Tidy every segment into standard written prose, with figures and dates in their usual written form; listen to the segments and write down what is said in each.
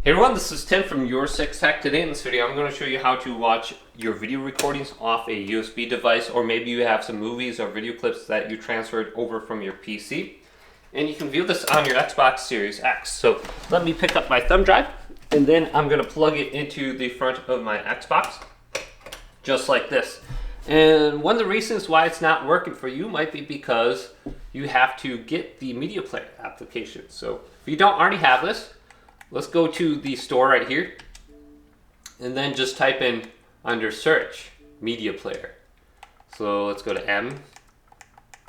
Hey everyone, this is Tim from YourSixTech. Today in this video I'm going to show you how to watch your video recordings off a USB device, or maybe you have some movies or video clips that you transferred over from your PC. And you can view this on your Xbox Series X. So let me pick up my thumb drive and then I'm going to plug it into the front of my Xbox, just like this. And one of the reasons why it's not working for you might be because you have to get the media player application. So if you don't already have this, let's go to the store right here and then just type in under search media player. So let's go to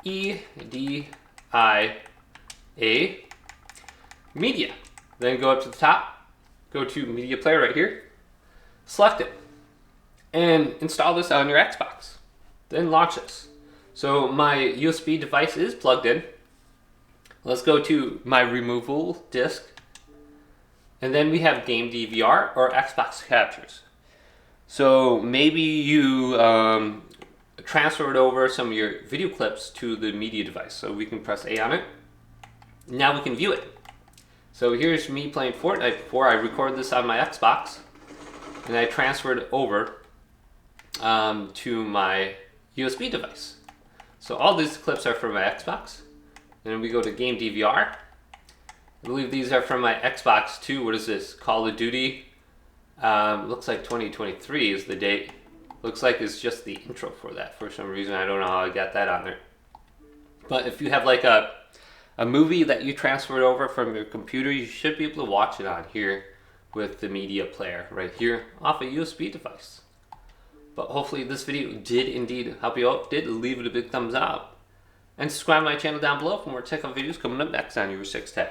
MEDIA media. Then go up to the top, go to media player right here, select it, and install this on your Xbox. Then launch this. So my USB device is plugged in. Let's go to my removable disk. And then we have game DVR or Xbox captures. So maybe you transferred over some of your video clips to the media device. So we can press A on it. Now we can view it. So here's me playing Fortnite before. I recorded this on my Xbox. And I transferred it over to my USB device. So all these clips are from my Xbox. And then we go to game DVR. I believe these are from my Xbox too. What is this? Call of Duty. Looks like 2023 is the date. Looks like it's just the intro for that for some reason. I don't know how I got that on there. But if you have like a movie that you transferred over from your computer, you should be able to watch it on here with the media player right here off a USB device. But hopefully this video did indeed help you out. Did leave it a big thumbs up. And subscribe to my channel down below for more tech videos coming up next on YourSixTech.